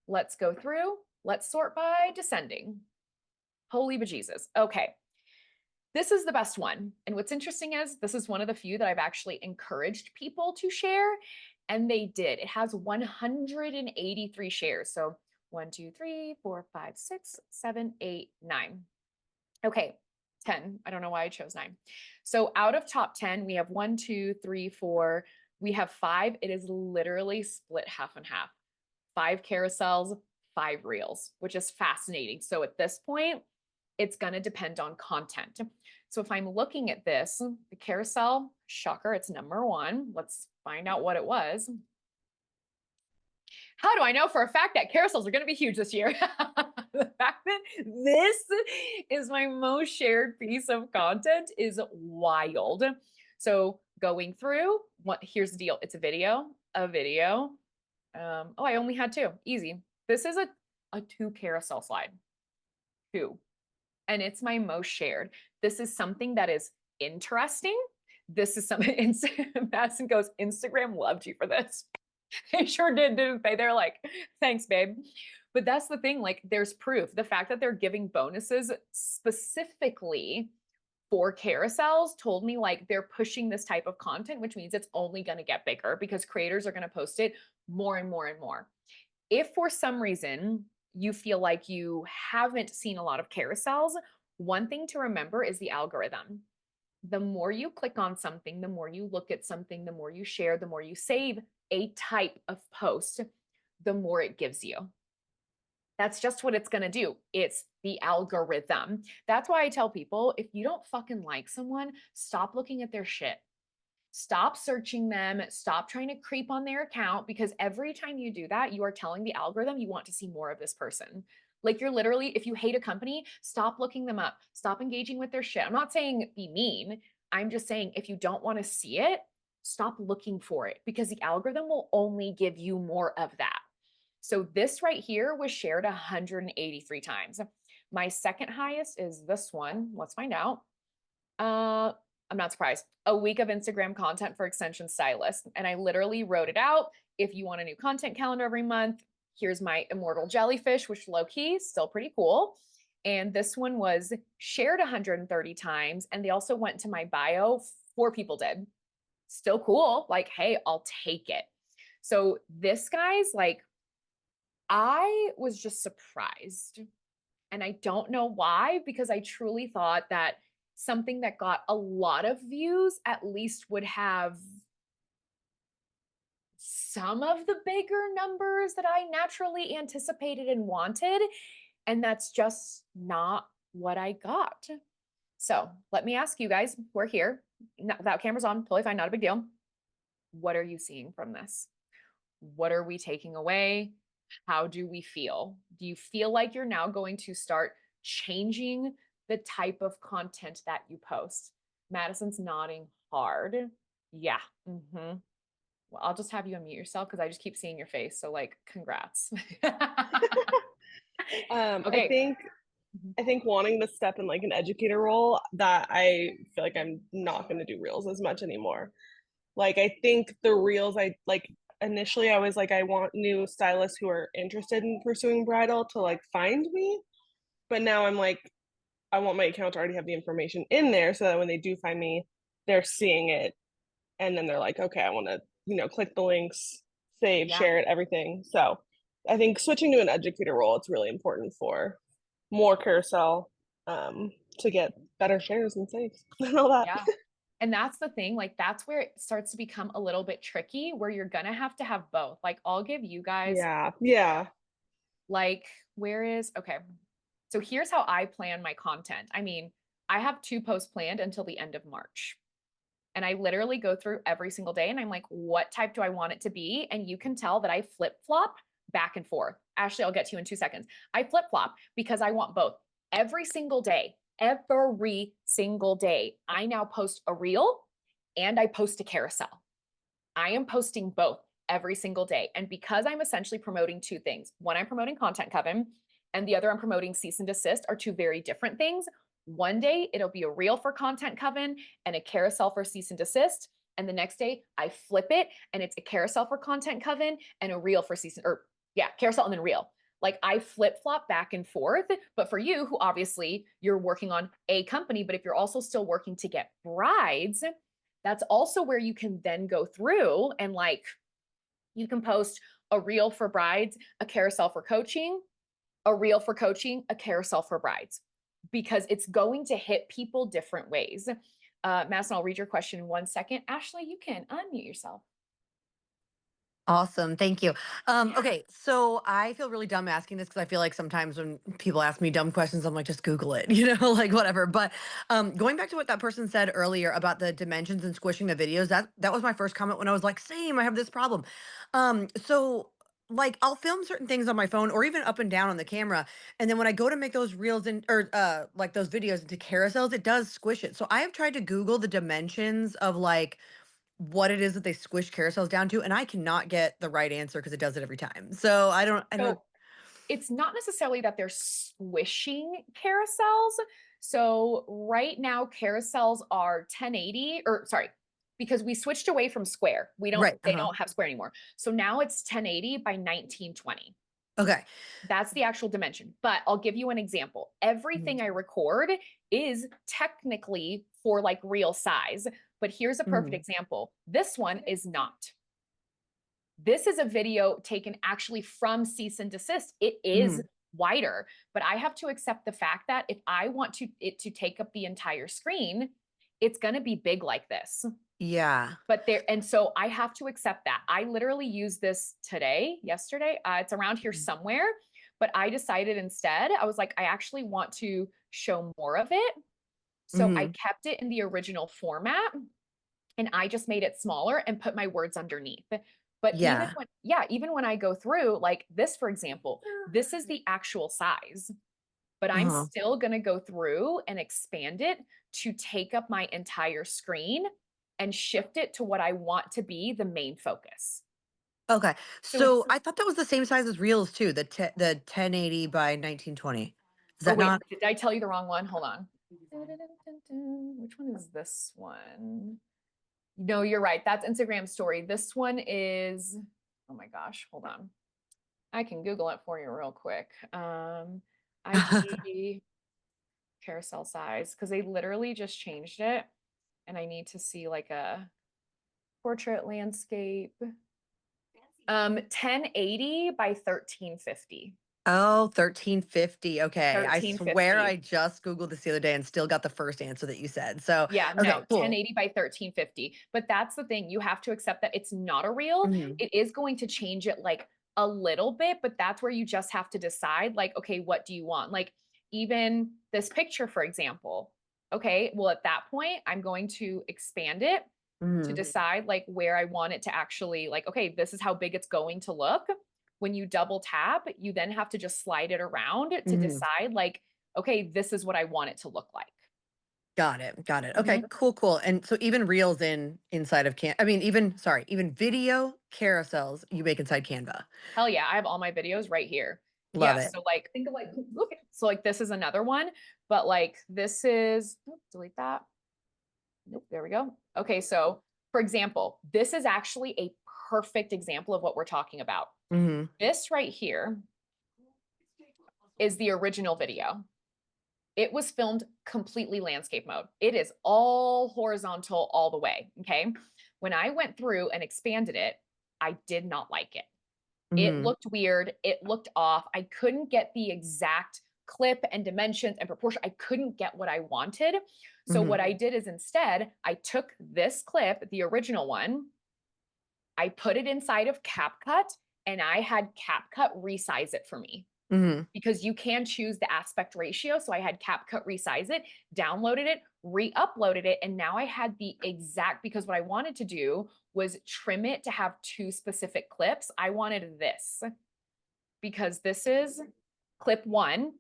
let's go through. Let's sort by descending. Holy bejesus. Okay. This is the best one. And what's interesting is this is one of the few that I've actually encouraged people to share, and they did. It has 183 shares. So 1, 2, 3, 4, 5, 6, 7, 8, 9. Okay, 10. I don't know why I chose 9. So out of top 10, we have 1, 2, 3, 4. We have 5. It is literally split half and half. 5 carousels, 5 reels, which is fascinating. So at this point, it's going to depend on content. So if I'm looking at this, the carousel, shocker, it's number 1. Let's find out what it was. How do I know for a fact that carousels are going to be huge this year? The fact that this is my most shared piece of content is wild. So going through, here's the deal. It's a video. Oh, I only had 2. Easy. This is a 2 carousel slide. 2. And it's my most shared. This is something that is interesting. This is something, Madison goes, Instagram loved you for this. They sure did, didn't they? They're like, thanks, babe. But that's the thing, like there's proof. The fact that they're giving bonuses specifically for carousels told me like they're pushing this type of content, which means it's only going to get bigger because creators are going to post it more and more and more. If for some reason you feel like you haven't seen a lot of carousels, one thing to remember is the algorithm. The more you click on something, the more you look at something, the more you share, the more you save a type of post, the more it gives you. That's just what it's going to do. It's the algorithm. That's why I tell people, if you don't fucking like someone, stop looking at their shit. Stop searching them. Stop trying to creep on their account, because every time you do that, you are telling the algorithm you want to see more of this person. Like you're literally, if you hate a company, stop looking them up. Stop engaging with their shit. I'm not saying be mean. I'm just saying if you don't want to see it, stop looking for it, because the algorithm will only give you more of that. So this right here was shared 183 times. My second highest is this one. Let's find out. I'm not surprised. A week of Instagram content for extension stylists. And I literally wrote it out. If you want a new content calendar every month, here's my immortal jellyfish, which low key, still pretty cool. And this one was shared 130 times. And they also went to my bio. 4 people did. Still cool. Like, hey, I'll take it. So this, guys, like, I was just surprised. And I don't know why, because I truly thought that something that got a lot of views at least would have some of the bigger numbers that I naturally anticipated and wanted. And that's just not what I got. So let me ask you guys, we're here without cameras on, totally fine, not a big deal. What are you seeing from this? What are we taking away? How do we feel? Do you feel like you're now going to start changing the type of content that you post? Madison's nodding hard. Yeah. Mm-hmm. Well, I'll just have you unmute yourself because I just keep seeing your face. So, like, congrats. I Okay. think Mhm. I think wanting to step in like an educator role, that I feel like I'm not going to do reels as much anymore. Like I think the reels I like initially I was like I want new stylists who are interested in pursuing bridal to like find me, but now I'm like I want my account to already have the information in there so that when they do find me, they're seeing it and then they're like, okay, I want to, click the links, save, Yeah. share it, everything. So I think switching to an educator role, it's really important for more carousel to get better shares and saves and all that. Yeah. And that's the thing, like, that's where it starts to become a little bit tricky, where you're going to have both. Like, I'll give you guys, Yeah. Yeah. like, okay. So here's how I plan my content. I mean, I have 2 posts planned until the end of March. And I literally go through every single day and I'm like, what type do I want it to be? And you can tell that I flip flop back and forth. Ashley, I'll get to you in 2 seconds. I flip flop because I want both every single day. Every single day, I now post a reel and I post a carousel. I am posting both every single day. And because I'm essentially promoting 2 things, one, I'm promoting Content Coven, and the other, I'm promoting Cease and Desist, are 2 very different things. One day, it'll be a reel for Content Coven and a carousel for Cease and Desist. And the next day, I flip it and it's a carousel for Content Coven and a reel for carousel and then reel. Like, I flip flop back and forth. But for you, who obviously you're working on a company, but if you're also still working to get brides, that's also where you can then go through and, like, you can post a reel for brides, a carousel for coaching, a reel for coaching, a carousel for brides, because it's going to hit people different ways. Madison, I'll read your question in 1 second. Ashley, you can unmute yourself. Awesome. Thank you. Yeah. Okay. So I feel really dumb asking this because I feel like sometimes when people ask me dumb questions, I'm like, just Google it, like whatever. But going back to what that person said earlier about the dimensions and squishing the videos, that was my first comment when I was like, same, I have this problem. So like I'll film certain things on my phone or even up and down on the camera. And then when I go to make those reels or like those videos into carousels, it does squish it. So I have tried to Google the dimensions of like what it is that they squish carousels down to, and I cannot get the right answer because it does it every time. So I don't. So it's not necessarily that they're squishing carousels. So right now, carousels are 1080, or sorry, because we switched away from square. Right. They don't have square anymore. So now it's 1080 by 1920. Okay. That's the actual dimension. But I'll give you an example. Mhm. Everything I record is technically for like real size. But here's a perfect Mhm. example. This one is not. This is a video taken actually from Cease and Desist. It is Mhm. wider, but I have to accept the fact that if I want it to take up the entire screen, it's going to be big like this. Yeah. But and so I have to accept that. I literally used this yesterday. It's around here somewhere, but I decided instead, I was like, I actually want to show more of it. So I Mhm. kept it in the original format and I just made it smaller and put my words underneath. But Yeah. even when I go through, like this, for example, this is the actual size, but I'm Uh-huh. still going to go through and expand it to take up my entire screen and shift it to what I want to be the main focus. Okay. So it's, So I thought that was the same size as reels too. The 1080 by 1920. Is or that wait, not? did I tell you the wrong one? Hold on. Which one is this one? No, you're right. That's Instagram story. This one is, oh my gosh, hold on. I can Google it for you real quick. IG carousel size, because they literally just changed it. And I need to see like a portrait landscape. 1080 by 1350. Oh, 1350. Okay. I swear 1350. I just Googled this the other day and still got the first answer that you said. So, Yeah, okay, no, cool. 1080 by 1350. But that's the thing. You have to accept that it's not a reel. Mhm. It is going to change it like a little bit, but that's where you just have to decide, like, okay, what do you want? Like, even this picture, for example. Okay, well, at that point, I'm going to expand it to Mhm. decide like where I want it to actually, like, okay, this is how big it's going to look. When you double tap, you then have to just slide it around to Mhm. decide, like, okay, this is what I want it to look like. Got it. Got it. Okay, Mhm. cool, cool. And so even reels inside of I mean, even sorry, even video carousels you make inside Canva. Hell yeah, I have all my videos right here. Love Yeah, it. so like think of like look, so like this is another one, but like this is delete that. Nope, there we go. Okay, so for example, this is actually a perfect example of what we're talking about. Mhm. This right here is the original video. It was filmed completely landscape mode. It is all horizontal all the way, okay? When I went through and expanded it, I did not like it. It Mhm. looked weird. It looked off. I couldn't get the exact clip and dimensions and proportion. I couldn't get what I wanted. So Mhm. what I did is instead, I took this clip, the original one, I put it inside of CapCut, and I had CapCut resize it for me Mhm. because you can choose the aspect ratio. So I had CapCut resize it, downloaded it, re-uploaded it, and now I had the exact, because what I wanted to do was trim it to have two specific clips. I wanted this because this is clip one,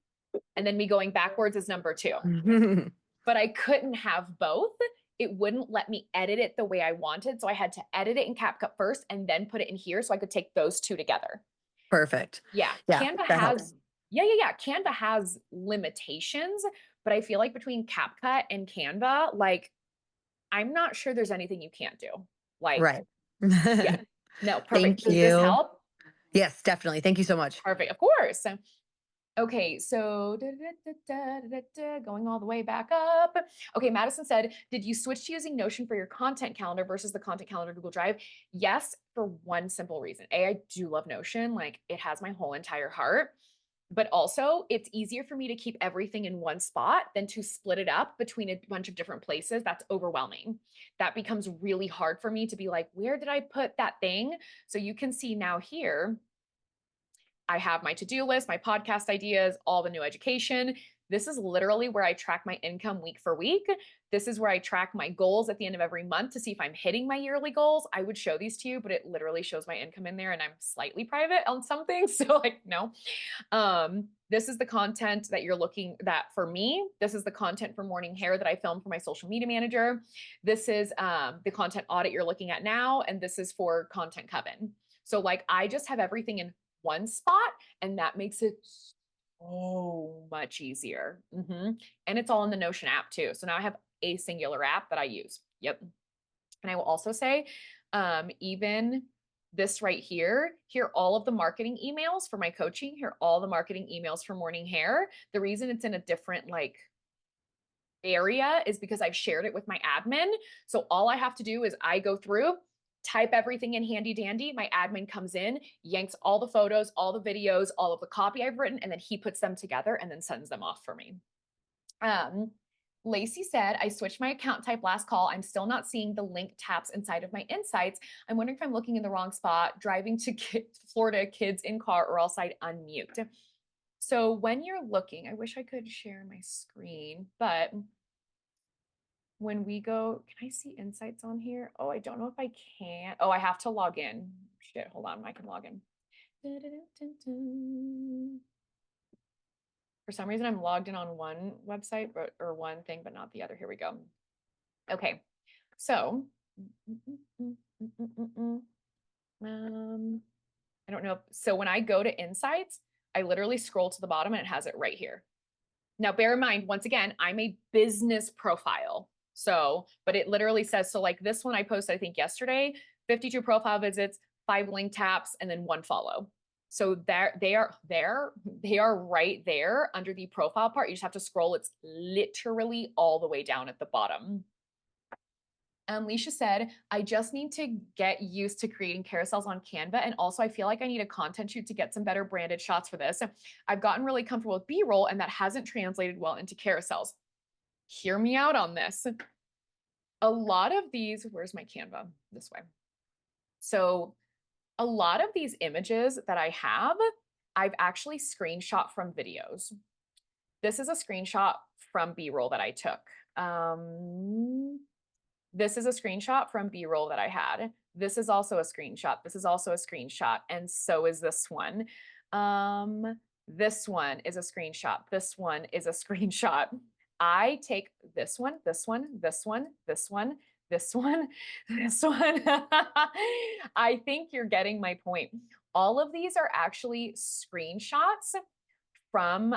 and then me going backwards is number two. Mhm. But I couldn't have both. It wouldn't let me edit it the way I wanted. So I had to edit it in CapCut first and then put it in here so I could take those two together. Perfect. Yeah, Yeah, Canva that helps. has, yeah. Canva has limitations, but I feel like between CapCut and Canva, like, I'm not sure there's anything you can't do. Like, Right. yeah, no, perfect. Thank Does this you. help? Yes, definitely. Thank you so much. Perfect, of course. Okay, so going all the way back up. Okay, Madison said, did you switch to using Notion for your content calendar versus the content calendar Google Drive? Yes, for one simple reason. A, I do love Notion. Like, it has my whole entire heart. But also, it's easier for me to keep everything in one spot than to split it up between a bunch of different places. That's overwhelming. That becomes really hard for me to be like, where did I put that thing? So you can see now here, I have my to-do list, my podcast ideas, all the new education. This is literally where I track my income week for week. This is where I track my goals at the end of every month to see if I'm hitting my yearly goals. I would show these to you, but it literally shows my income in there, and I'm slightly private on some things. So like, no. This is the content that you're looking that for me. This is the content for morning hair that I filmed for my social media manager. This is the content audit you're looking at now. And this is for Content Coven. So like, I just have everything in one spot, and that makes it so much easier. And it's all in the Notion app too. So now I have a singular app that I use. Yep. And I will also say, even this right here, here are all of the marketing emails for my coaching. Here are all the marketing emails for morning hair. The reason it's in a different like area is because I've shared it with my admin. So all I have to do is I go through, type everything in handy dandy. My admin comes in, yanks all the photos, all the videos, all of the copy I've written, and then he puts them together and then sends them off for me. Lacey said, I switched my account type last call. I'm still not seeing the link taps inside of my insights. I'm wondering if I'm looking in the wrong spot, driving to Florida, kids in car, or else I'd unmute. So when you're looking, I wish I could share my screen, but when we go, can I see insights on here? Oh, I don't know if I can. Oh, I have to log in. Shit, hold on, I can log in. For some reason, I'm logged in on one website or one thing, but not the other. Here we go. Okay, so I don't know. So when I go to Insights, I literally scroll to the bottom and it has it right here. Now, bear in mind, once again, I'm a business profile. So, but it literally says, so like this one I posted, I think yesterday, 52 profile visits, 5 link taps, and then 1 follow. So they are right there under the profile part. You just have to scroll. It's literally all the way down at the bottom. Leisha said, I just need to get used to creating carousels on Canva. And also I feel like I need a content shoot to get some better branded shots for this. I've gotten really comfortable with B-roll and that hasn't translated well into carousels. Hear me out on this. A lot of these, where's my Canva? This way. So a lot of these images that I have, I've actually screenshot from videos. This is a screenshot from B-roll that I took. This is a screenshot from B-roll that I had. This is also a screenshot. This is also a screenshot. And so is this one. This one is a screenshot. This one is a screenshot. I take this one, this one, this one, this one, this one, this one. I think you're getting my point. All of these are actually screenshots from,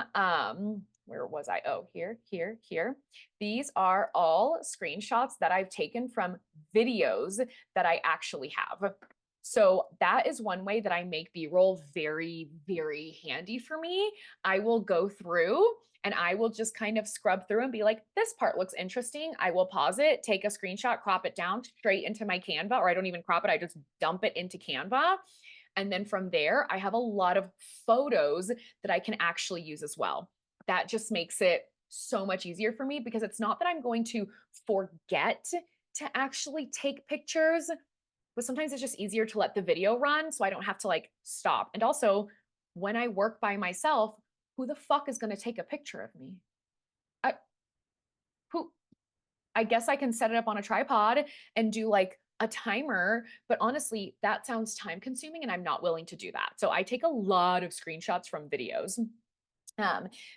where was I? Oh, here. These are all screenshots that I've taken from videos that I actually have. So that is one way that I make B-roll very, very handy for me. I will go through and I will just kind of scrub through and be like, this part looks interesting. I will pause it, take a screenshot, crop it down straight into my Canva, or I don't even crop it. I just dump it into Canva. And then from there, I have a lot of photos that I can actually use as well. That just makes it so much easier for me because it's not that I'm going to forget to actually take pictures, but sometimes it's just easier to let the video run so I don't have to like stop. And also, when I work by myself, who the fuck is going to take a picture of me? I guess I can set it up on a tripod and do like a timer, but honestly, that sounds time consuming and I'm not willing to do that. So I take a lot of screenshots from videos.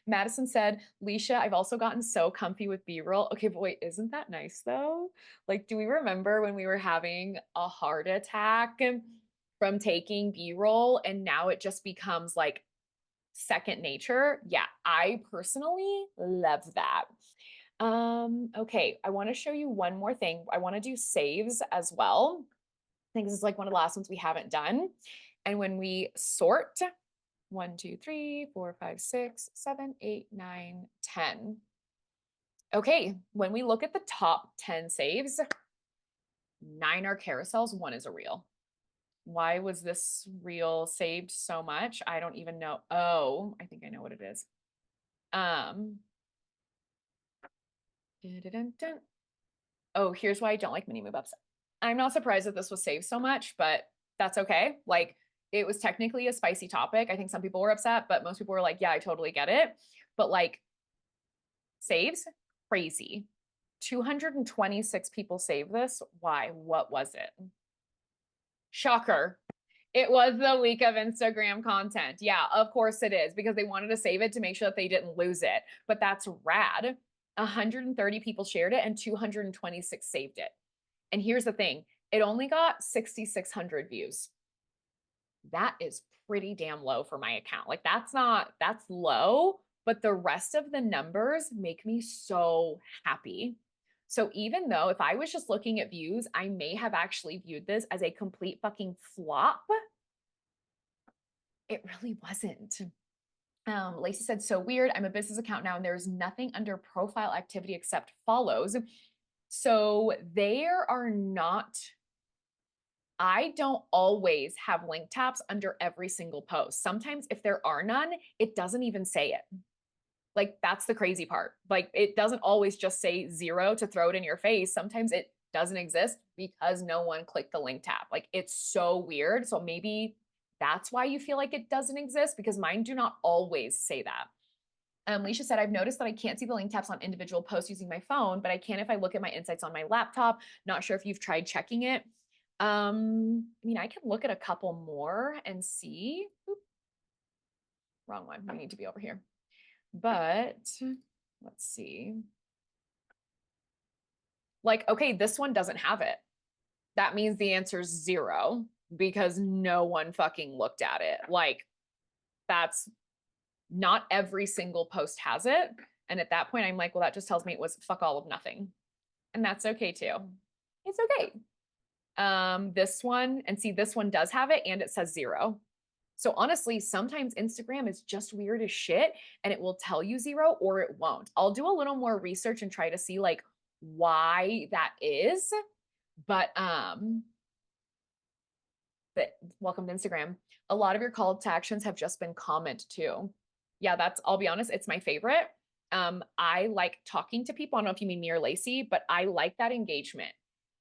Madison said, Leisha, I've also gotten so comfy with B-roll. Okay, but wait, isn't that nice though? Like, do we remember when we were having a heart attack from taking B-roll and now it just becomes like second nature? Yeah, I personally love that. Okay, I want to show you one more thing. I want to do saves as well. I think this is like one of the last ones we haven't done. And when we sort 1, 2, 3, 4, 5, 6, 7, 8, 9, 10. Okay, when we look at the top 10 saves, 9 are carousels, 1 is a reel. Why was this reel saved so much? I don't even know. Oh, I think I know what it is. Oh, here's why I don't like mini move ups. I'm not surprised that this was saved so much, but that's okay. Like, it was technically a spicy topic. I think some people were upset, but most people were like, yeah, I totally get it. But like, saves, crazy. 226 people saved this. Why? What was it? Shocker. It was the week of Instagram content. Yeah, of course it is, because they wanted to save it to make sure that they didn't lose it. But that's rad. 130 people shared it and 226 saved it. And here's the thing, it only got 6,600 views. That is pretty damn low for my account. Like that's low, but the rest of the numbers make me so happy. So even though if I was just looking at views, I may have actually viewed this as a complete fucking flop, it really wasn't. Lacey said, so weird. I'm a business account now and there's nothing under profile activity except follows. So there are not, I don't always have link taps under every single post. Sometimes if there are none, it doesn't even say it. Like that's the crazy part. Like it doesn't always just say 0 to throw it in your face. Sometimes it doesn't exist because no one clicked the link tap. Like it's so weird. So maybe that's why you feel like it doesn't exist, because mine do not always say that. Leisha said, I've noticed that I can't see the link taps on individual posts using my phone, but I can if I look at my insights on my laptop. Not sure if you've tried checking it. I mean, I can look at a couple more and see. Oop. Wrong one. We need to be over here. But let's see. Like, okay, this one doesn't have it. That means the answer is 0 because no one fucking looked at it. Like, that's not every single post has it. And at that point, I'm like, well, that just tells me it was fuck all of nothing. And that's okay too. It's okay. This one, and see, this one does have it and it says 0. So honestly, sometimes Instagram is just weird as shit and it will tell you 0 or it won't. I'll do a little more research and try to see like why that is. But welcome to Instagram. A lot of your call to actions have just been comment too. Yeah, I'll be honest, it's my favorite. I like talking to people. I don't know if you mean me or Lacey, but I like that engagement.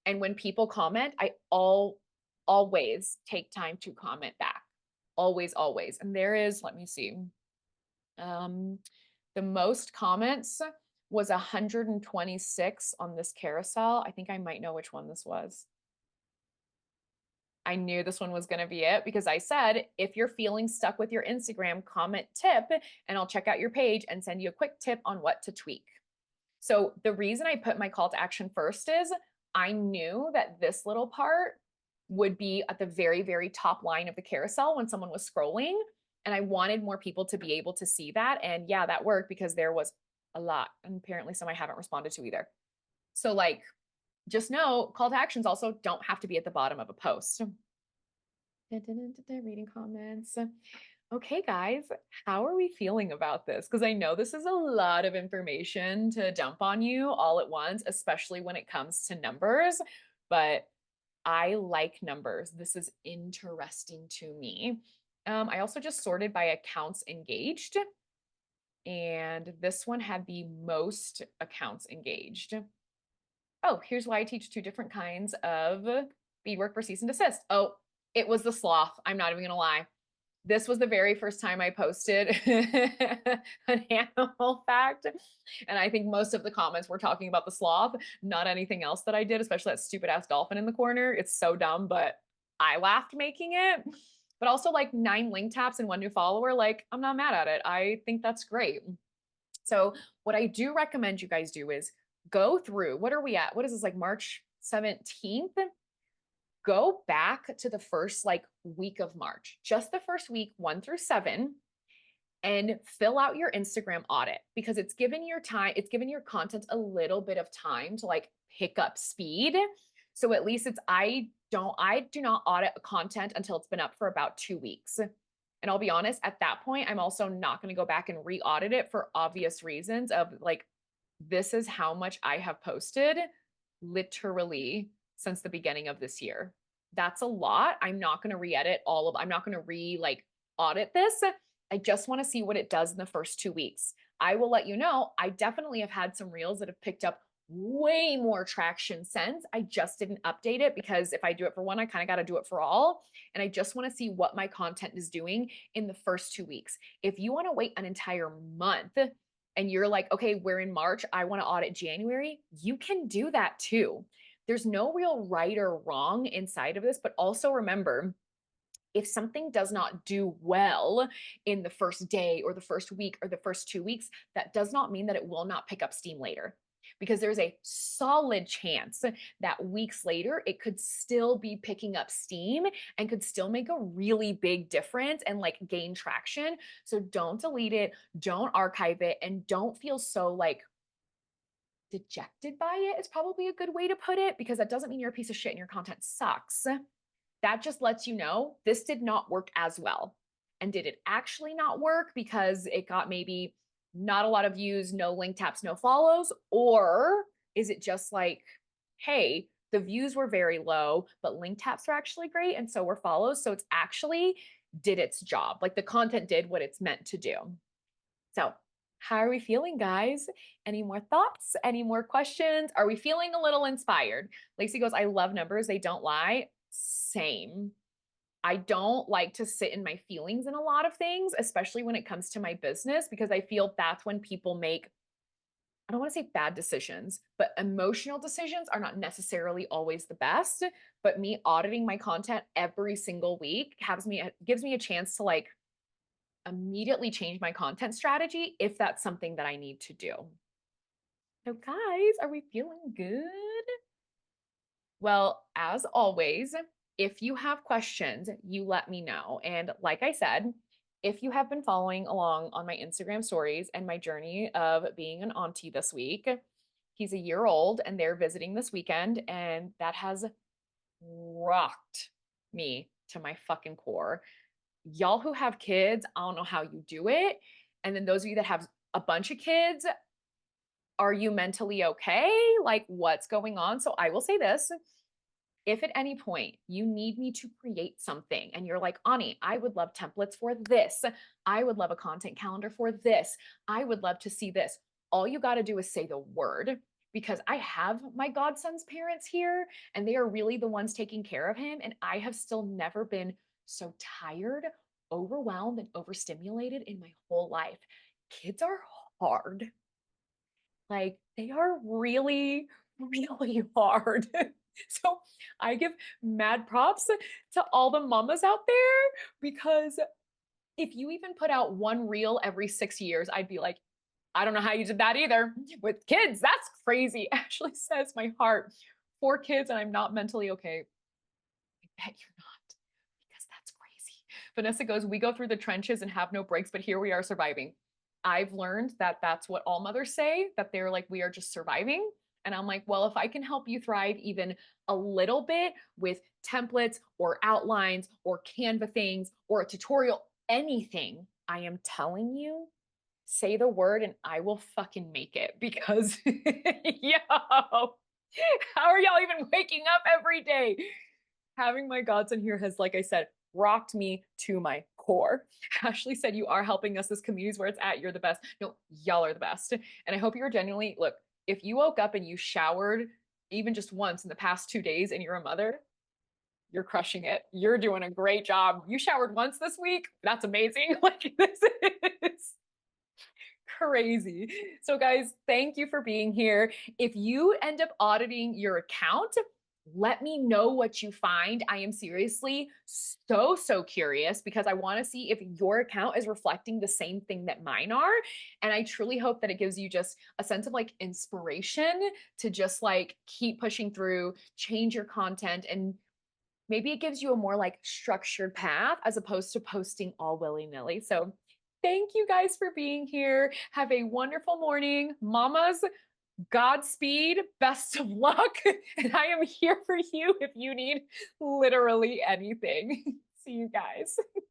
And when people comment, I always take time to comment back. Always, always. And there is, let me see. The most comments was 126 on this carousel. I think I might know which one this was. I knew this one was going to be it because I said, if you're feeling stuck with your Instagram, comment tip, and I'll check out your page and send you a quick tip on what to tweak. So the reason I put my call to action first is I knew that this little part would be at the very, very top line of the carousel when someone was scrolling. And I wanted more people to be able to see that. And yeah, that worked because there was a lot. And apparently some I haven't responded to either. So like, just know call to actions also don't have to be at the bottom of a post. Reading comments. Okay, guys, how are we feeling about this? Because I know this is a lot of information to dump on you all at once, especially when it comes to numbers, but I like numbers. This is interesting to me. I also just sorted by accounts engaged, and this one had the most accounts engaged. Oh, here's why I teach 2 different kinds of beadwork for cease and desist. Oh, it was the sloth. I'm not even gonna lie. This was the very first time I posted an animal fact. And I think most of the comments were talking about the sloth, not anything else that I did, especially that stupid ass dolphin in the corner. It's so dumb, but I laughed making it. But also like 9 link taps and 1 new follower. Like, I'm not mad at it. I think that's great. So what I do recommend you guys do is go through, what are we at? What is this, like March 17th? Go back to the first like week of March, just the first week, 1 through 7, and fill out your Instagram audit because it's given your content a little bit of time to like pick up speed. So at least I do not audit content until it's been up for about 2 weeks. And I'll be honest, at that point, I'm also not going to go back and re-audit it for obvious reasons of like, this is how much I have posted literally since the beginning of this year. That's a lot. I'm not going to re-edit I'm not going to audit this. I just want to see what it does in the first 2 weeks. I will let you know, I definitely have had some reels that have picked up way more traction since. I just didn't update it because if I do it for one, I kind of got to do it for all. And I just want to see what my content is doing in the first 2 weeks. If you want to wait an entire month and you're like, okay, we're in March, I want to audit January, you can do that too. There's no real right or wrong inside of this, but also remember, if something does not do well in the first day or the first week or the first 2 weeks, that does not mean that it will not pick up steam later. Because there's a solid chance that weeks later, it could still be picking up steam and could still make a really big difference and like gain traction. So don't delete it, don't archive it, and don't feel so like dejected by it is probably a good way to put it, because that doesn't mean you're a piece of shit and your content sucks. That just lets you know this did not work as well. And did it actually not work because it got maybe not a lot of views, no link taps, no follows? Or is it just like, hey, the views were very low, but link taps were actually great and so were follows. So it's actually did its job. Like the content did what it's meant to do. So how are we feeling, guys? Any more thoughts? Any more questions? Are we feeling a little inspired? Lacey goes, I love numbers. They don't lie. Same. I don't like to sit in my feelings in a lot of things, especially when it comes to my business, because I feel that's when people make, I don't want to say bad decisions, but emotional decisions are not necessarily always the best. But me auditing my content every single week gives me a chance to like immediately change my content strategy if that's something that I need to do. So guys, are we feeling good? Well, as always, if you have questions, you let me know. And like I said, if you have been following along on my Instagram stories and my journey of being an auntie this week, he's a year old and they're visiting this weekend, and that has rocked me to my fucking core. Y'all who have kids, I don't know how you do it. And then those of you that have a bunch of kids, are you mentally okay? Like, what's going on? So I will say this. if at any point you need me to create something and you're like, Ani, I would love templates for this. I would love a content calendar for this. I would love to see this. All you got to do is say the word, because I have my godson's parents here and they are really the ones taking care of him. And I have still never been so tired, overwhelmed, and overstimulated in my whole life. Kids are hard. Like, they are really, really hard. So I give mad props to all the mamas out there, because if you even put out one reel every 6 years, I'd be like, I don't know how you did that either. With kids, that's crazy. Ashley says, my heart. 4 kids and I'm not mentally okay. I bet you're not, because that's crazy. Vanessa goes, we go through the trenches and have no breaks, but here we are surviving. I've learned that that's what all mothers say, that they're like, we are just surviving. And I'm like, well, if I can help you thrive even a little bit with templates or outlines or Canva things or a tutorial, anything, I am telling you, say the word and I will fucking make it, because yo, how are y'all even waking up every day? Having my godson here has, like I said, rocked me to my core. Ashley said, you are helping us. This community is where it's at. You're the best. No, y'all are the best. And I hope you're genuinely, look, if you woke up and you showered even just once in the past 2 days and you're a mother, you're crushing it. You're doing a great job. You showered once this week. That's amazing. Like, this is crazy. So guys, thank you for being here. If you end up auditing your account, let me know what you find. I am seriously so curious, because I want to see if your account is reflecting the same thing that mine are. And I truly hope that it gives you just a sense of like inspiration to just like keep pushing through, change your content, and maybe it gives you a more like structured path as opposed to posting all willy-nilly. So thank you guys for being here. Have a wonderful morning. Mamas, Godspeed, best of luck. And I am here for you if you need literally anything. See you guys.